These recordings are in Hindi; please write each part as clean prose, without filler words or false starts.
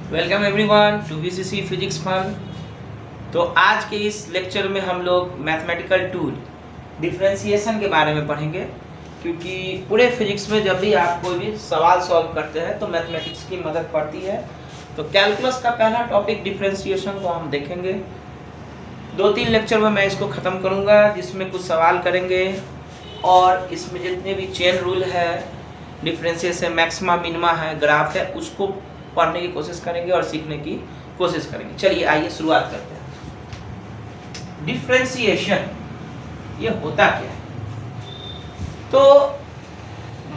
Welcome everyone to VCC physics fun. तो आज के इस लेक्चर में हम लोग मैथमेटिकल टूल डिफरेंशिएशन के बारे में पढ़ेंगे, क्योंकि पूरे फिजिक्स में जब भी आप कोई भी सवाल सॉल्व करते हैं तो मैथमेटिक्स की मदद पड़ती है। तो कैलकुलस का पहला टॉपिक डिफरेंशिएशन को हम देखेंगे। 2-3 लेक्चर में मैं इसको ख़त्म करूँगा, जिसमें कुछ सवाल करेंगे और इसमें जितने भी चेन रूल है, डिफरेंशिएशन मैक्सिमा मिनिमा है, ग्राफ है, उसको पढ़ने की कोशिश करेंगे और सीखने की कोशिश करेंगे। चलिए आइए शुरुआत करते हैं। डिफरेंशिएशन ये होता क्या है? तो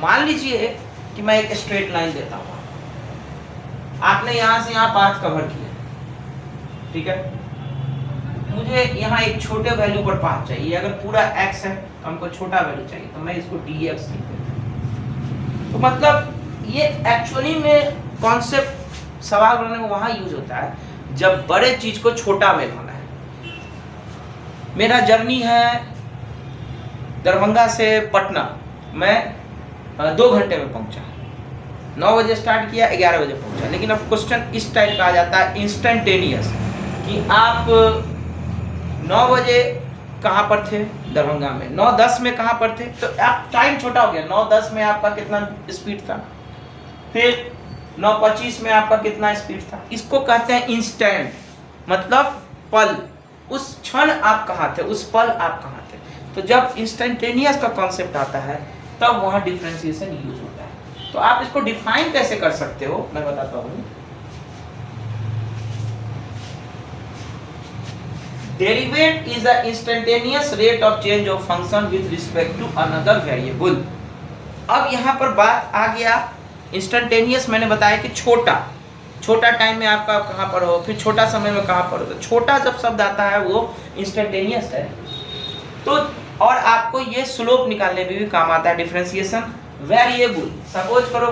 मान लीजिए कि मैं एक स्ट्रेट लाइन देता हूँ, आपने यहाँ से यहाँ पाथ कवर किया, ठीक है। मुझे यहाँ एक छोटे वैल्यू पर पाथ चाहिए। अगर पूरा x है तो हमको छोटा वैल्यू चाहिए, तो मैं इसको dx लिख देता हूँ। तो मतलब ये एक्चुअली में कॉन्सेप्ट सवाल बनाने में वहां यूज होता है जब बड़े चीज को छोटा में होना है। मेरा जर्नी है दरभंगा से पटना, मैं 2 घंटे में पहुंचा। 9 बजे स्टार्ट किया, 11 बजे पहुंचा। लेकिन अब क्वेश्चन इस टाइप का आ जाता है इंस्टेंटेनियस, कि आप 9 बजे कहाँ पर थे दरभंगा में, 9:10 में कहाँ पर थे, तो आप टाइम छोटा हो गया। 9:10 में आपका कितना स्पीड था, फिर 9:25 में आपका कितना स्पीड था। इसको कहते हैं इंस्टेंट, मतलब पल। उस क्षण आप कहाँ थे, उस पल आप कहाँ थे। तो जब इंस्टेंटेनियस का कॉन्सेप्ट आता है तब वहाँ डिफरेंशिएशन यूज होता है। तो आप इसको डिफाइन कैसे कर सकते हो, मैं बताता हूँ। Derivate is the instantaneous rate of change of function with respect to another variable. अब यहाँ पर बात आ गया इंस्टेंटेनियस। मैंने बताया कि छोटा टाइम में आपका कहाँ पर हो, फिर छोटा समय में कहाँ पर हो। तो छोटा जब शब्द आता है वो इंस्टेंटेनियस है। तो और आपको ये स्लोप निकालने में भी काम आता है डिफरेंशिएशन। वेरिएबल, सपोज करो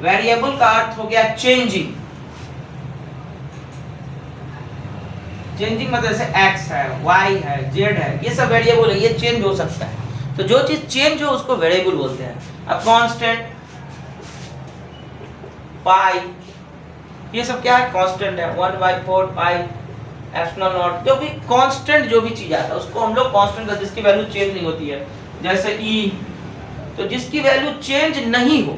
वेरिएबल का अर्थ हो गया चेंजिंग मतलब जैसे x है, y है, z है, ये सब वेरिएबल है, ये चेंज हो सकता है। तो जो चीज चेंज हो उसको वेरिएबल बोलते हैं। अब कांस्टेंट, पाई, ये सब क्या है? कांस्टेंट है। 1/4 पाई एप्सिलॉन नॉट, जो भी कांस्टेंट जो भी चीज आता है उसको हम लोग कांस्टेंट का, जिसकी वैल्यू चेंज नहीं होती है। जैसे e, तो जिसकी वैल्यू चेंज नहीं हो,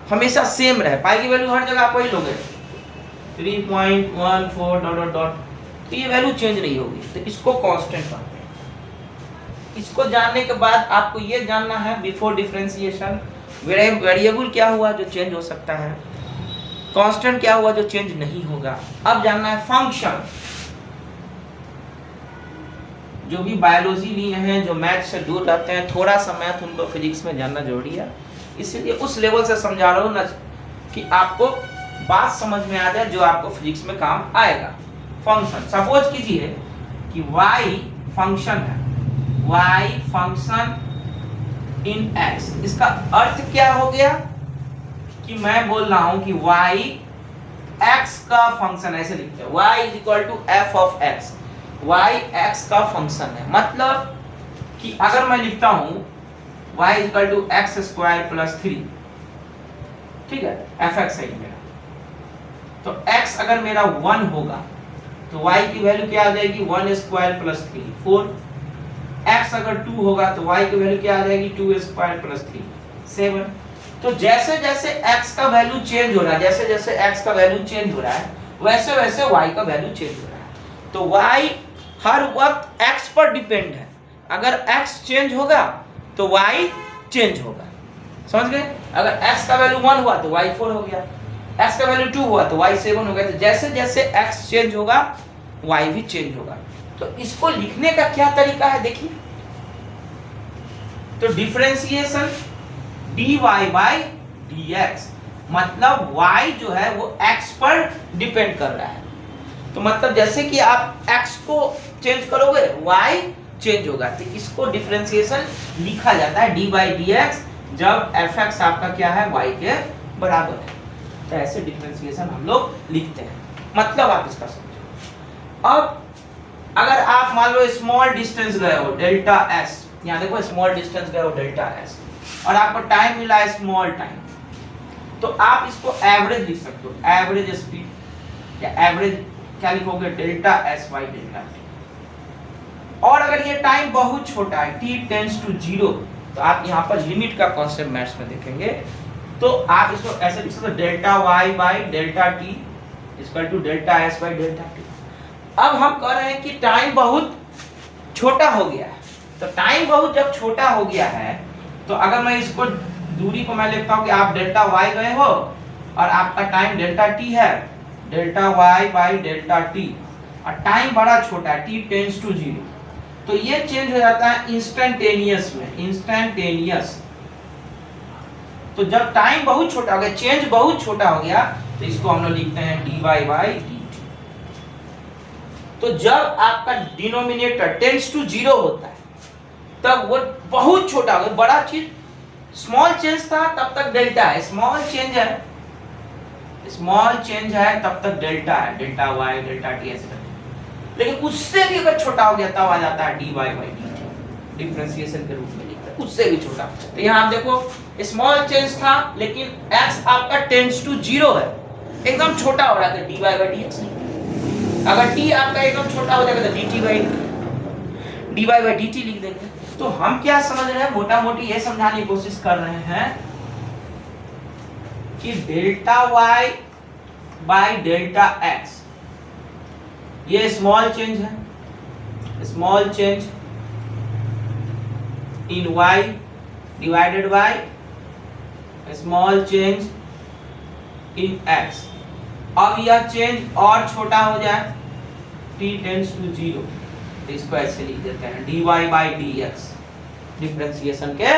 हमेशा सेम रहे, पाई की वैल्यू हर जगह आप वही लोगे 3.14 ... तो ये वैल्यू चेंज नहीं होगी, तो इसको कांस्टेंट कहते हैं। इसको जानने के बाद आपको ये जानना है बिफोर डिफरेंशिएशन, वेरिएबल क्या हुआ जो चेंज हो सकता है, कांस्टेंट क्या हुआ जो चेंज नहीं होगा। अब जानना है फंक्शन। जो भी बायोलॉजी लिए हैं, जो मैथ से दूर रहते हैं, थोड़ा सा मैथ उनको फिजिक्स में जानना जरूरी है। इसीलिए उस लेवल से समझा रहा हूँ ना, कि आपको बात समझ में आ जाए जो आपको फिजिक्स में काम आएगा। फंक्शन, सपोज कीजिए कि y फंक्शन है, y फंक्शन इन x। इसका अर्थ क्या हो गया कि मैं बोल रहा हूं कि y x का फंक्शन, ऐसे लिखते हैं y = f of x, y x का फंक्शन है। मतलब कि अगर मैं लिखता हूं y = x² + 3, ठीक है, fx है मेरा। तो x अगर मेरा 1 होगा तो y की वैल्यू क्या आ जाएगी? 1² + 3 4। x अगर 2 होगा तो y की वैल्यू क्या आ जाएगी? 2² + 3 7। तो जैसे जैसे x का वैल्यू चेंज हो रहा है, जैसे जैसे x का वैल्यू चेंज हो रहा है, वैसे वैसे y का वैल्यू चेंज हो रहा है। तो y हर वक्त x पर डिपेंड है। अगर x चेंज होगा तो y चेंज होगा, समझ गए? अगर x का वैल्यू 1 हुआ तो y 4 हो गया, x का वैल्यू 2 हुआ तो y 7 हो गया। तो जैसे जैसे x चेंज होगा y भी चेंज होगा। तो इसको लिखने का क्या तरीका है देखिए। तो डिफरेंशिएशन dy/dx, मतलब y जो है वो x पर डिपेंड कर रहा है। तो मतलब जैसे कि आप x को चेंज करोगे y चेंज होगा। तो इसको डिफरेंशिएशन लिखा जाता है d/dx, जब fx आपका क्या है? y के बराबर है। तो ऐसे डिफरेंशिएशन हम लोग लिखते हैं। मतलब आप इसका समझो। अब अगर आप मान लो स्मॉल डिस्टेंस गए हो डेल्टा s, यहाँ देखो स्मॉल डिस्टेंस गए हो डेल्टा s, और आपको टाइम मिला स्मॉल टाइम, तो आप इसको एवरेज लिख सकते हो, एवरेज स्पीड या एवरेज क्या लिखोगे, delta s by delta T. और अगर ये टाइम बहुत छोटा है, t टेंड्स टू 0, तो आप यहाँ पर लिमिट का कॉन्सेप्ट मैथ्स में देखेंगे, तो आप इसको ऐसे लिख सकते हो, delta y by delta t equal to delta s by delta t. अब हम कह रहे हैं कि टाइम बहुत छोटा हो गया है, तो टाइम बहुत जब छोटा हो गया है, तो अगर मैं इसको दूरी को मैं लिखता हूँ कि आप डेल्टा y गए हो और आपका टाइम डेल्टा t है, delta y by delta t, और टाइम बड़ा छोटा है, t टेंड्स टू 0, तो ये चेंज हो जाता है इंस्टेंटेनियस में, इंस्टेंटेनियस। तो जब टाइम बहुत छोटा हो गया, चेंज बहुत छोटा हो गया, तो इसको हम लोग लिखते हैं dy बाई dt। तो जब आपका डिनोमिनेटर टेंड्स टू 0 होता है, तब वो बहुत छोटा हो गया, बड़ा चीज, स्मॉल चेंज था तब तक डेल्टा है, स्मॉल चेंज है तब तक डेल्टा है, डेल्टा y डेल्टा t ऐसे। लेकिन उससे भी अगर छोटा हो गया तब आ जाता है dy बाई dt, डिफरेंशिएशन के रूप में लिखते हैं, उससे भी छोटा। तो यहाँ आप देखो स्मॉल चेंज था, लेकिन x आपका टेंड्स टू 0 है, एकदम छोटा हो रहा है, dy बाई dx। अगर t आपका एकदम छोटा हो जाएगा तो dt by dy by dt लिख देंगे। तो हम क्या समझ रहे हैं, मोटा मोटी ये समझाने की कोशिश कर रहे हैं कि delta y by delta x ये स्मॉल चेंज है, small change in y divided by small change in x। अब यह चेंज और छोटा हो जाए, t टेंड्स टू 0, तो इसको ऐसे लिख देते हैं dy बाई dx, डिफरेंशिएशन के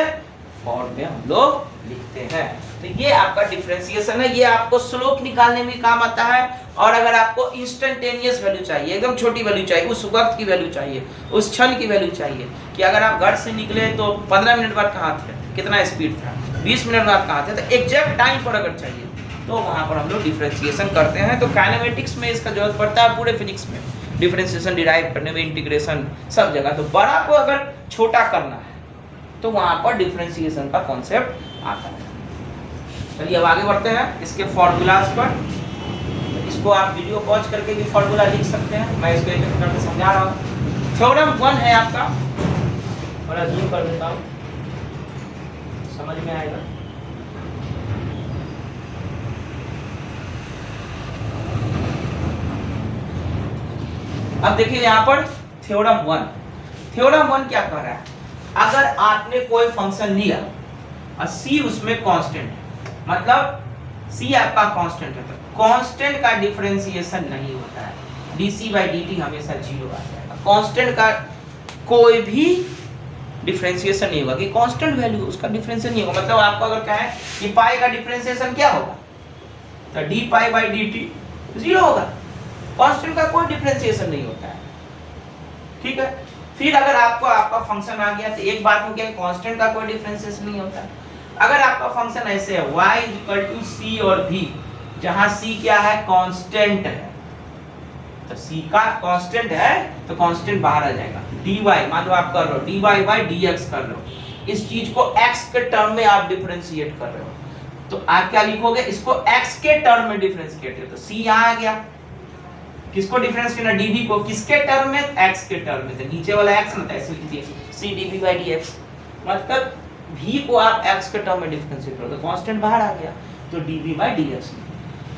फॉर्म में हम लोग लिखते हैं। तो ये आपका डिफरेंशिएशन है, ये आपको स्लोप निकालने में काम आता है। और अगर आपको इंस्टेंटेनियस वैल्यू चाहिए, एकदम छोटी वैल्यू चाहिए, उस वक्त की वैल्यू चाहिए, उस क्षण की वैल्यू चाहिए, कि अगर आप घर से निकले तो 15 मिनट बाद कहाँ थे, कितना स्पीड था, 20 मिनट बाद कहाँ थे, तो एग्जैक्ट टाइम पर अगर चाहिए तो वहाँ पर हम लोग डिफरेंशिएशन करते हैं। तो काइनेमेटिक्स में इसका जरूरत पड़ता है, पूरे फिजिक्स में डिफरेंशिएशन डिराइव करने में, इंटीग्रेशन सब जगह। तो बड़ा को अगर छोटा करना है तो वहाँ पर डिफरेंशिएशन का कॉन्सेप्ट आता है। चलिए अब आगे बढ़ते हैं इसके फॉर्मूलाज पर। इसको आप वीडियो पॉज करके भी फॉर्मूला लिख सकते हैं, मैं इसको एक करके समझा रहा हूँ। थ्योरम 1 है आपका, थोड़ा जूम कर देता हूँ, समझ में आएगा। अब देखिए यहाँ पर थ्योरम 1, थ्योरम 1 क्या कह रहा है, अगर आपने कोई फंक्शन लिया और c उसमें कांस्टेंट है, मतलब c आपका कांस्टेंट है, तो कांस्टेंट का डिफरेंशिएशन नहीं होता है, dc बाई dt हमेशा 0 आ जाएगा। कांस्टेंट का कोई भी डिफरेंशिएशन नहीं होगा, कि कांस्टेंट वैल्यू उसका डिफरेंशिएशन नहीं होगा। मतलब आपको अगर कहें कि पाई का डिफरेंशिएशन क्या होगा, तो d पाई बाई dt 0 होगा, कांस्टेंट का कोई डिफरेंशिएशन नहीं होता है, ठीक है। फिर अगर आपको आपका फंक्शन आ गया तो एक बात हो गया, कांस्टेंट का कोई डिफरेंशिएशन नहीं होता। अगर आपका फंक्शन ऐसे है y = c और v, जहां c क्या है, कांस्टेंट है, तो c का कांस्टेंट है तो कांस्टेंट बाहर आ जाएगा। dy मान लो आप कर रहे हो dy बाई dx कर रहे हो, इस चीज को x के टर्म में आप डिफरेंशिएट कर रहे हो, तो आप क्या लिखोगे, इसको x के टर्म में डिफरेंशिएट है, तो c यहां आ गया। किसको डिफरेंस करना, dv को, किसके टर्म में, x के टर्म में, तो नीचे वाला x ना, ऐसे लिख दिए c dv बाई dx, मतलब v को आप x के टर्म में डिफरेंशिएट करो तो कांस्टेंट बाहर आ गया, तो dv बाई dx।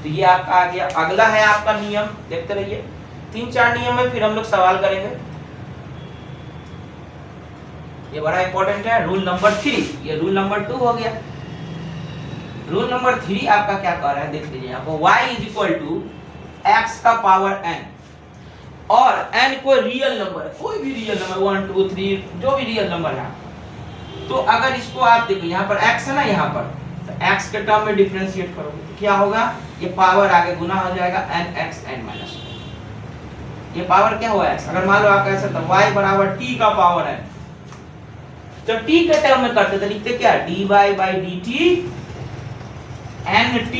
तो ये आपका आ गया। अगला है आपका नियम, देखते रहिए, 3-4 नियम है, फिर हम लोग सवाल करेंगे। ये बड़ा इंपॉर्टेंट है, रूल नंबर 3, ये रूल नंबर 2 हो गया। रूल नंबर 3 आपका क्या कह रहा है, देख लीजिए आपको, y = x का पावर n, और n कोई रियल नंबर है, कोई भी रियल नंबर 1 2 3 जो भी रियल नंबर है, तो अगर इसको आप देखो यहाँ पर x है ना, यहाँ पर तो x के टर्म में डिफरेंशिएट करोगे तो क्या होगा, ये पावर आगे गुना हो जाएगा nxn-1, ये पावर क्या हुआ x। अगर मान लो आप ऐसा तो y = t का पावर n, जब t के टर्म में करते तो लिखते क्या, dy by dt nt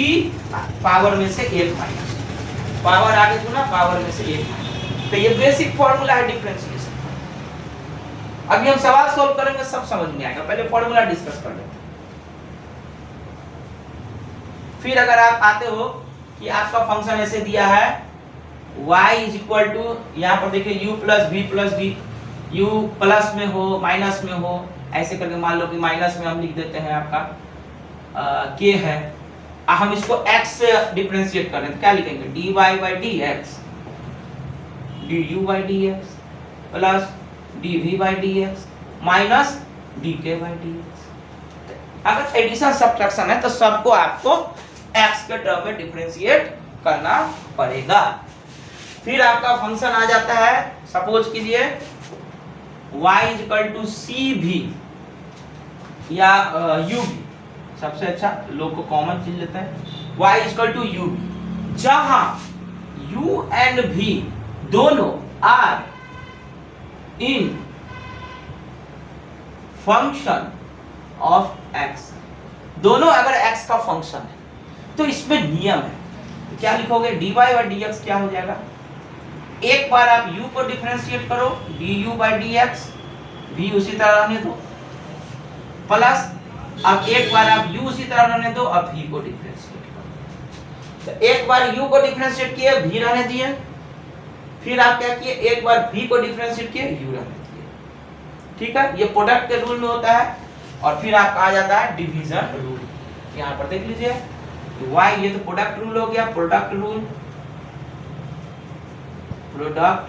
power में से 1 माइनस, पावर आगे गुना पावर में से 1 माइनस। तो ये बेसिक फार्मूला है डिफरेंशिएशन। अभी हम सवाल सॉल्व करेंगे, सब समझ में आएगा, पहले फार्मूला डिस्कस कर लेते हैं। फिर अगर आप आते हो कि आपका फंक्शन ऐसे दिया है y इज इक्वल टू, यहाँ पर देखिए u plus v plus D, u plus में हो माइनस में हो, ऐसे करके मान लो कि माइनस में हम लिख देते हैं आपका k है, हम इसको x से डिफरेंशिएट कर रहे हैं तो क्या लिखेंगे dy by d x, du by d x plus dv by d x minus dk by d x. अगर एडिशन सब्ट्रैक्शन है तो सबको आपको x के टर्म में डिफरेंशिएट करना पड़ेगा। फिर आपका फंक्शन आ जाता है, सपोज कीजिए y इज इक्वल टू सी भी या u भी, सबसे अच्छा लोग को कॉमन चीज लेते हैं, y is equal to u भी, जहां u एंड v दोनों are in function of x, दोनों अगर x का फंक्शन है तो इसमें नियम है, तो क्या लिखोगे dy बाई dx क्या हो जाएगा, एक बार आप u को डिफरेंशिएट करो du बाई dx, v उसी तरह रहने दो, प्लस अब एक बार आप u उसी तरह रहने दो, अब v को डिफरेंशिएट करो। तो एक बार u को डिफरेंशिएट किए v रहने दिए, फिर आप क्या किए एक बार v को डिफरेंशिएट किए u रहने दिए, ठीक है, ये प्रोडक्ट के रूल में होता है। और फिर आपका आ जाता है डिवीजन रूल, यहाँ पर देख लीजिए y, ये तो प्रोडक्ट रूल हो गया, प्रोडक्ट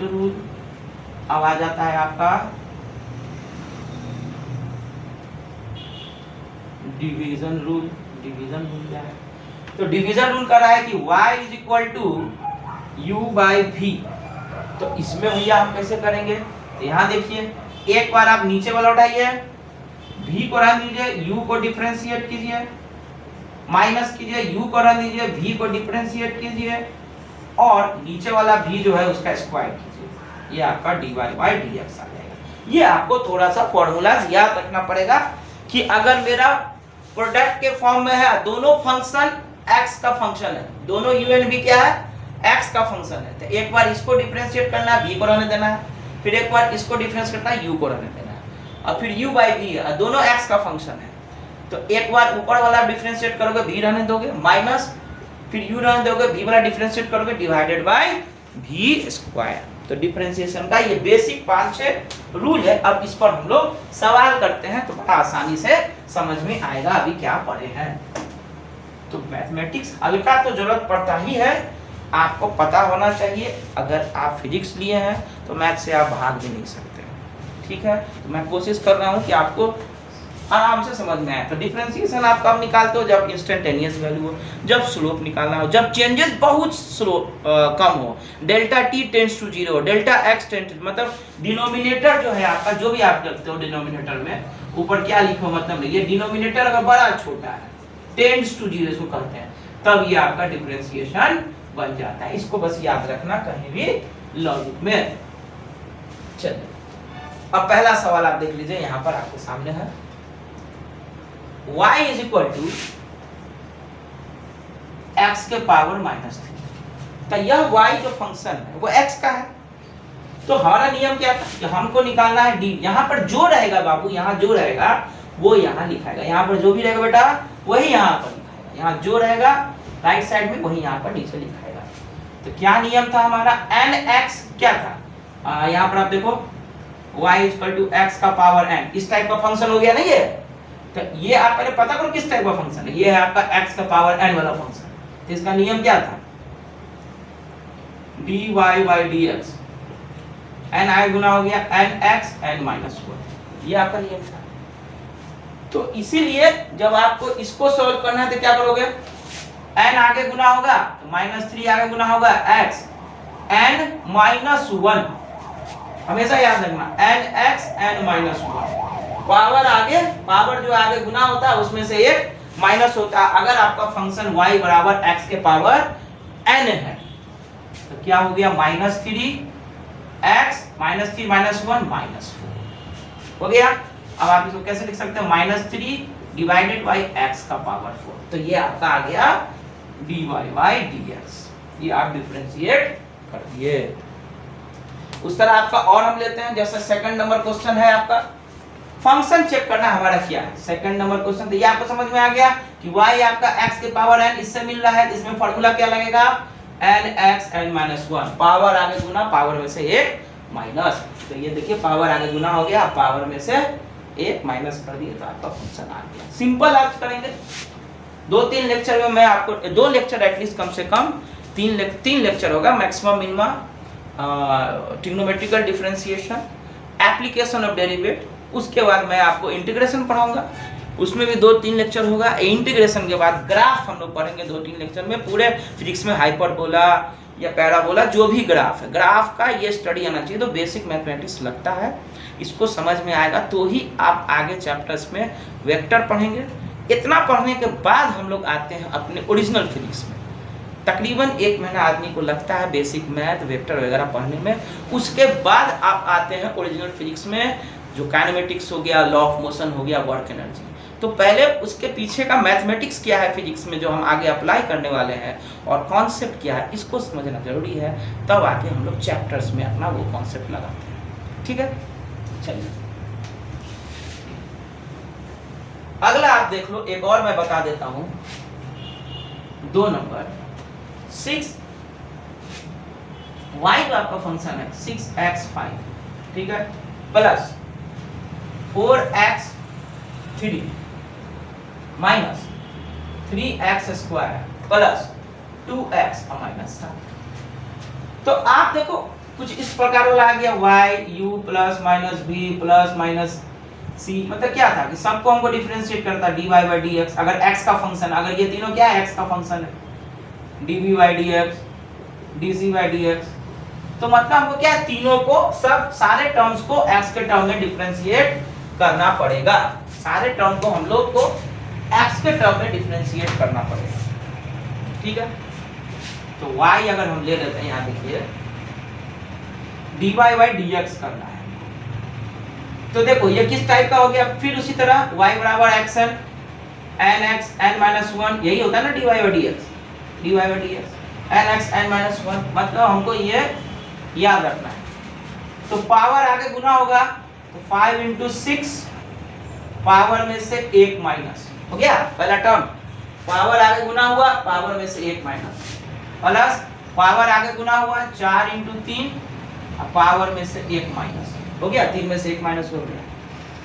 रूल अब आ जाता है आपका डिवीजन रूल क्या है, तो डिवीजन रूल कर रहा है कि y is equal to u by v, तो इसमें भैया हम कैसे करेंगे, तो यहाँ देखिए एक बार आप नीचे वाला उठाइए, v को रहने दीजिए, u को डिफरेंशिएट कीजिए, माइनस कीजिए, u को रहने दीजिए, v को डिफरेंशिएट कीजिए, और नीचे वाला v जो है उसका स्क्वायर कीजिए, ये आपका dy बाई dx आ जाएगा। ये आपको थोड़ा सा फॉर्मूला याद रखना पड़ेगा कि अगर मेरा प्रोडक्ट के फॉर्म में है, दोनों फंक्शन x का फंक्शन है, दोनों u एंड v क्या है x का फंक्शन है, तो एक बार इसको डिफरेंशिएट करना है, v को रहने देना है, फिर एक बार इसको डिफरेंशिएट करना है, u को रहने देना है, और फिर u बाई v दोनों x का फंक्शन है, तो एक बार ऊपर वाला डिफरेंशिएट करोगे v रहने दोगे माइनस, फिर u रहने दोगे, v वाला डिफरेंशिएट करोगे डिवाइडेड बाय v स्क्वायर। तो डिफरेंशिएशन का ये बेसिक 5-6 रूल है। अब इस पर हम लोग सवाल करते हैं तो बड़ा आसानी से समझ में आएगा अभी क्या पढ़े हैं। तो मैथमेटिक्स हल्का तो जरूरत पड़ता ही है, आपको पता होना चाहिए, अगर आप फिजिक्स लिए हैं तो मैथ से आप भाग भी नहीं सकते, ठीक है। तो मैं कोशिश कर रहा हूँ कि आपको आराम से समझ में आए। तो डिफरेंशिएशन आप कब निकालते हो, जब इंस्टेंटेनियस वैल्यू हो, जब स्लोप निकालना हो, जब चेंजेस बहुत स्लो कम हो, delta t tends to 0, delta x tends, मतलब डिनोमिनेटर जो है आपका, जो भी आप लिखते हो डिनोमिनेटर में ऊपर क्या लिखो मतलब नहीं, ये डिनोमिनेटर अगर बड़ा छोटा है टेंड्स टू 0 इसको कहते हैं, तब ये आपका डिफरेंशिएशन बन जाता है। इसको बस याद रखना कहीं भी लॉजिक में। चलिए अब पहला सवाल आप देख लीजिए, यहाँ पर आपके सामने है y is equal to x के पावर -3, तो यह y जो फंक्शन है वो x का है, तो हमारा नियम क्या था कि हमको निकालना है d, यहाँ पर जो रहेगा बाबू, यहाँ जो रहेगा वो यहाँ लिखाएगा, यहाँ पर जो भी रहेगा बेटा वही यहाँ पर लिखाएगा, यहाँ जो रहेगा राइट साइड में वही यहाँ पर नीचे लिखाएगा। तो क्या नियम था हमारा, nx क्या था, यहाँ पर आप देखो y is equal to x का पावर n, इस टाइप का फंक्शन हो गया ना ये, तो ये आप पहले पता करो किस टाइप का फंक्शन है, ये है आपका x का पावर n वाला फंक्शन, तो इसका नियम क्या था dy by dx, n i गुना हो गया nx n-1, ये आपका नियम था। तो इसीलिए जब आपको इसको सॉल्व करना है तो क्या करोगे, n आगे गुना होगा तो -3 आगे गुना होगा x n-1, हमेशा याद रखना nx n-1, पावर आगे, पावर जो आगे गुना होता है उसमें से एक माइनस होता है। अगर आपका फंक्शन y बराबर x के पावर n है तो क्या हो गया -3 x -3 -1 -4 हो गया। अब आप इसको कैसे लिख सकते हैं, -3 डिवाइडेड बाय x का पावर 4, तो ये आपका आ गया dy बाई dx, ये आप डिफरेंशिएट कर दिए। उस तरह आपका और हम लेते हैं, जैसे सेकंड नंबर क्वेश्चन है आपका, फंक्शन चेक करना हमारा क्या है, सेकंड नंबर क्वेश्चन। तो ये आपको समझ में आ गया कि y आपका x के पावर n इससे मिल रहा है, तो इसमें फार्मूला क्या लगेगा, nx n-1, पावर आगे गुना पावर में से एक माइनस। तो ये देखिए पावर आगे गुना हो गया, पावर में से एक माइनस कर दिए तो आपका फंक्शन आ गया। सिंपल आप करेंगे। 2-3 लेक्चर में मैं आपको 2 लेक्चर एटलीस्ट कम से कम 3 लेक्चर होगा maximum minimum, trigonometrical differentiation, application of derivative, उसके बाद मैं आपको इंटीग्रेशन पढ़ाऊंगा, उसमें भी 2-3 लेक्चर होगा। इंटीग्रेशन के बाद ग्राफ हम लोग पढ़ेंगे 2-3 लेक्चर में। पूरे फिजिक्स में हाइपरबोला या पैराबोला जो भी ग्राफ है, ग्राफ का ये स्टडी आना चाहिए। तो बेसिक मैथमेटिक्स लगता है, इसको समझ में आएगा तो ही आप आगे चैप्टर्स में वेक्टर पढ़ेंगे। इतना पढ़ने के बाद हम लोग आते हैं अपने ओरिजिनल फिजिक्स में। तकरीबन 1 महीना आदमी को लगता है बेसिक मैथ वेक्टर वगैरह पढ़ने में। उसके बाद आप आते हैं ओरिजिनल फिजिक्स में, जो काइनेमेटिक्स हो गया, लॉ ऑफ मोशन हो गया, वर्क एनर्जी। तो पहले उसके पीछे का मैथमेटिक्स क्या है फिजिक्स में जो हम आगे अप्लाई करने वाले हैं, और कॉन्सेप्ट क्या है, इसको समझना जरूरी है। तब आके हम लोग चैप्टर्स में अपना वो कॉन्सेप्ट लगाते हैं। ठीक है, चलिए अगला आप देख लो। एक और मैं बता देता हूं, 2 नंबर 6 y जो आपका फंक्शन है 6x5, ठीक है, plus 4x3 minus 3x² plus 2x minus 7। तो आप देखो कुछ इस प्रकार वाला आ गया, y u plus minus b plus minus c। मतलब क्या था कि सबको हमको डिफरेंशिएट करता dy बाई dx। अगर x का फंक्शन, अगर ये तीनों क्या है x का फंक्शन है, dv by dx, dc by dx, तो मतलब हमको क्या है, तीनों को सब सारे टर्म्स को x के टर्म में डिफरेंशिएट करना पड़ेगा। सारे टर्म को हम लोग को x के टर्म में डिफरेंशिएट करना पड़ेगा। ठीक है, तो y अगर हम ले लेते हैं, यहाँ देखिए dy बाई dx करना है, तो देखो ये किस टाइप का हो गया। फिर उसी तरह y बराबर xn nx n-1, यही होता है ना dy by dx nx n-1। मतलब हमको ये याद रखना है। तो पावर आगे गुना होगा, तो 5 into 6 पावर में से 1 माइनस हो गया पहला टर्म। पावर आगे गुना हुआ, पावर में से 1 माइनस, प्लस पावर आगे गुना हुआ 4 into 3 पावर में से 1 माइनस हो गया, 3 में से 1 माइनस हो गया।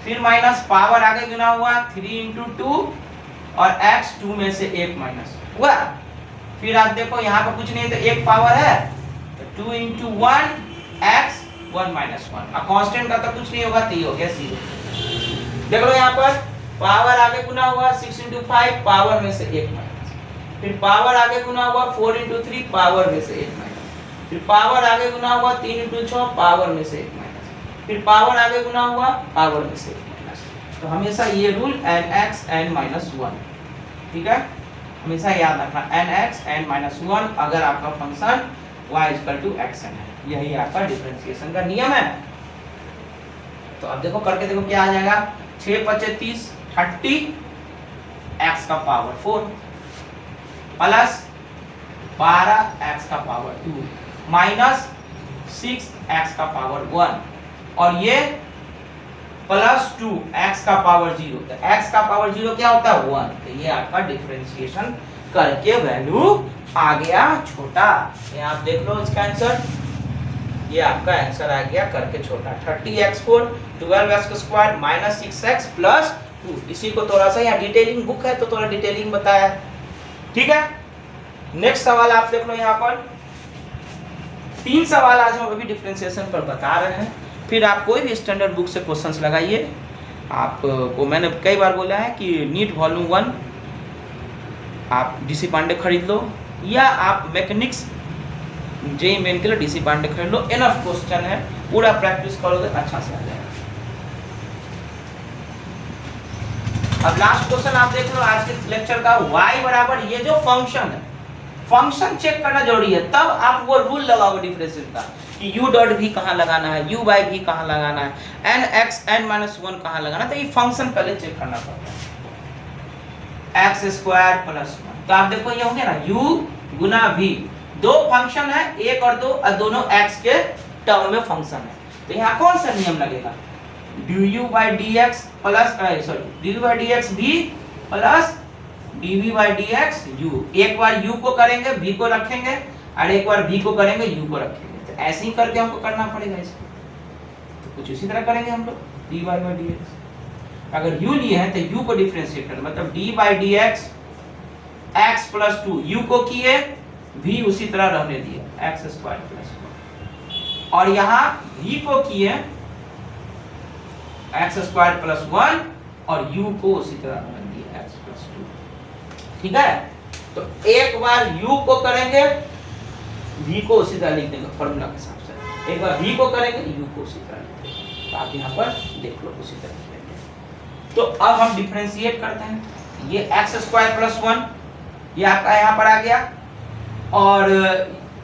फिर माइनस पावर आगे गुना हुआ 3 into 2 और x 2 में से 1 माइनस हुआ। फिर आप देखो यहाँ पर कुछ नहीं है तो एक पावर है, तो 2 into 1 x 1 minus 1। अब कांस्टेंट का तो कुछ नहीं होगा, तो ये हो गया 0। देख लो यहाँ पर पावर आगे गुना हुआ 6 into 5 पावर में से 1 माइनस, फिर पावर आगे गुना हुआ 4 into 3 पावर में से 1 माइनस, फिर पावर आगे गुना हुआ 3 into 6 पावर में से 1 माइनस, फिर पावर आगे गुना हुआ पावर में से 1 माइनस। तो हमेशा ये रूल nx n-1, ठीक है, हमेशा याद रखना nx n-1 अगर आपका फंक्शन y xn है। यही आपका डिफरेंशिएशन का नियम है। तो अब देखो करके देखो क्या आ जाएगा, 6 × 30 30 x का पावर 4 प्लस 12 x का पावर 2 माइनस 6 x का पावर 1 और ये प्लस 2 x का पावर 0। तो x का पावर 0 क्या होता है 1। तो ये आपका डिफरेंशिएशन करके वैल्यू आ गया छोटा। ये आप देख लो इसका आंसर, ये आपका आंसर आ गया करके छोटा 30x4 12x² minus 6x plus 2। इसी को थोड़ा सा यहाँ डिटेलिंग बुक है तो थोड़ा डिटेलिंग बताया है। ठीक है, नेक्स्ट सवाल आप देख लो। यहाँ पर 3 सवाल आज हम अभी डिफरेंशिएशन पर बता रहे हैं। फिर आप कोई भी स्टैंडर्ड बुक से क्वेश्चंस लगाइए। आपको मैंने कई बार बोला है कि नीट वॉल्यूम 1 आप डीसी पांडे खरीद लो, या आप मैकेनिक्स जेई मेन के लिए डीसी पांडे खरीद लो। एनफ क्वेश्चन है, पूरा प्रैक्टिस करोगे अच्छा से आ जाएगा। अब लास्ट क्वेश्चन आप देख लो आज के लेक्चर का, y बराबर ये जो फंक्शन है, फंक्शन चेक करना जरूरी है। तब आप वो रूल लगाओगे डिफरेंशिएशन का कि u डॉट भी कहाँ लगाना है, u बाई भी कहाँ लगाना है, nx n-1 कहाँ लगाना है। तो ये फंक्शन पहले चेक करना पड़ता है, x² प्लस 1। तो आप देखो ये हो गया ना u गुना v, 2 फंक्शन है, 1 और 2 और दोनों x के टर्म में फंक्शन है। तो यहाँ कौन सा नियम लगेगा, du by d x plus sorry du by d x भी plus dv by d x u. एक बार u को करेंगे v को रखेंगे और एक बार v को करेंगे u को रखेंगे। तो ऐसे ही करके हमको करना पड़ेगा इसको। तो कुछ इसी तरह करेंगे हम लोग dy बाई डी एक्स। अगर u लिए हैं तो u को डिफरेंशिएट करना, मतलब d by d x x plus 2, u को किए v उसी तरह रहने दिए x स्क्वायर प्लस 1, और यहाँ v को किए x स्क्वायर प्लस 1 और u को उसी तरह रहने दिए x प्लस 2। ठीक है, तो एक बार u को करेंगे v को उसी तरह लिख देंगे फॉर्मूला के हिसाब से, एक बार v को करेंगे u को उसी तरह लिख देंगे। तो आप यहाँ पर देख लो उसी तरह लिखेंगे। तो अब हम डिफरेंशिएट करते हैं। ये x स्क्वायर प्लस 1 ये आपका यहाँ पर आ गया, और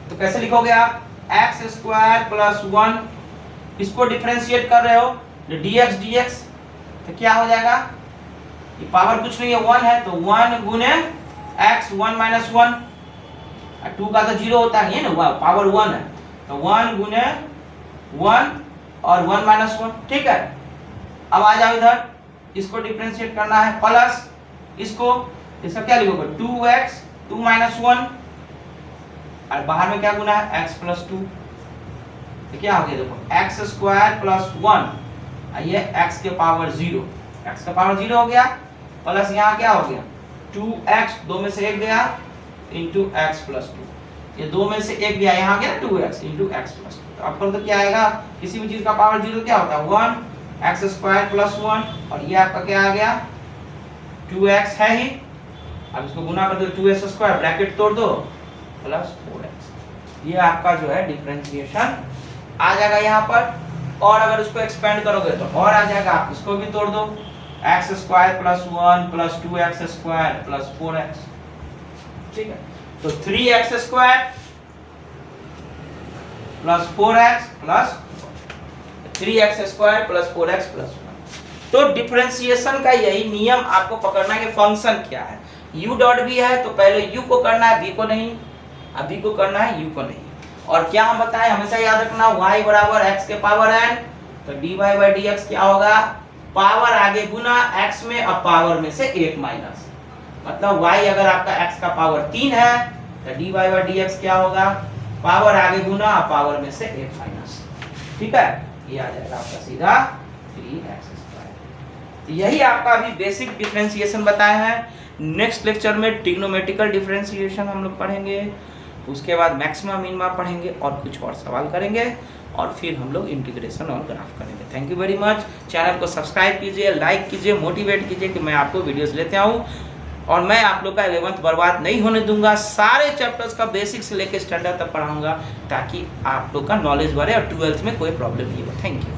तो कैसे लिखोगे आप x स्क्वायर प्लस 1, इसको डिफरेंशिएट कर रहे हो dx तो क्या हो जाएगा, ये पावर कुछ नहीं है 1 है, तो 1 गुने x 1 माइनस 1, 2 का तो 0 होता नहीं है ना, पावर 1 है, तो 1 गुने 1 और 1 माइनस 1। ठीक है, अब आ जाओ इधर, इसको डिफरेंशिएट करना है प्लस इसको, इसका क्या लिखोगे 2x 2 माइनस 1, और बाहर में क्या गुना है x प्लस 2, तो क्या हो गया देखो x स्क्वायर प्लस 1, ये x के पावर 0, x का पावर 0 हो गया, प्लस यहाँ क्या हो गया 2x, 2 में से 1 गया इंटू x प्लस 2, ये 2 में से 1 गया, यहाँ गया 2x इंटू x प्लस 2। तो आपको तो क्या आएगा, किसी भी चीज का पावर 0 क्या होता है 1, x स्क्वायर प्लस 1, और ये आपका क्या आ गया 2x है ही, अब इसको गुना कर दो 2x स्क्वायर, ब्रैकेट तोड़ दो प्लस 4x। ये आपका जो है डिफरेंशिएशन आ जाएगा यहाँ पर, और अगर उसको एक्सपेंड करोगे तो और आ जाएगा, आप इसको भी तोड़ दो x square plus 1 plus 2x square plus 4x। ठीक है, तो 3x square plus 4x plus 3x square plus 4x plus 1। तो डिफरेंशिएशन का यही नियम आपको पकड़ना है कि फंक्शन क्या है। u डॉट भी है तो पहले u को करना है v को नहीं, अब v को करना है u को नहीं। और क्या हम बताएं, हमेशा याद रखना y बराबर x के पावर n, तो dy बाई डी एक्स क्या होगा, पावर आगे गुना x में, अब पावर में से 1 माइनस, मतलब y अगर आपका x का पावर 3 है तो dy बाई डी एक्स क्या होगा, पावर आगे गुना पावर में से 1 माइनस। ठीक है, ये आ जाएगा आपका सीधा 3x स्क्वायर। तो यही आपका अभी बेसिक डिफरेंशिएशन बताया है। नेक्स्ट लेक्चर में ट्रिग्नोमेट्रिकल डिफरेंशिएशन हम लोग पढ़ेंगे, उसके बाद मैक्सिमा मिनिमा पढ़ेंगे और कुछ और सवाल करेंगे, और फिर हम लोग इंटीग्रेशन और ग्राफ करेंगे। Thank you very much. Channel को सब्सक्राइब कीजिए, लाइक कीजिए, मोटिवेट कीजिए कि मैं आपको वीडियोस लेते आऊँ, और मैं आप लोग का 11th बर्बाद नहीं होने दूंगा। सारे चैप्टर्स का बेसिक से लेकर स्टैंडर्ड तक पढ़ाऊंगा ताकि आप लोग का नॉलेज बढ़े और 12th में कोई प्रॉब्लम नहीं हो। Thank you.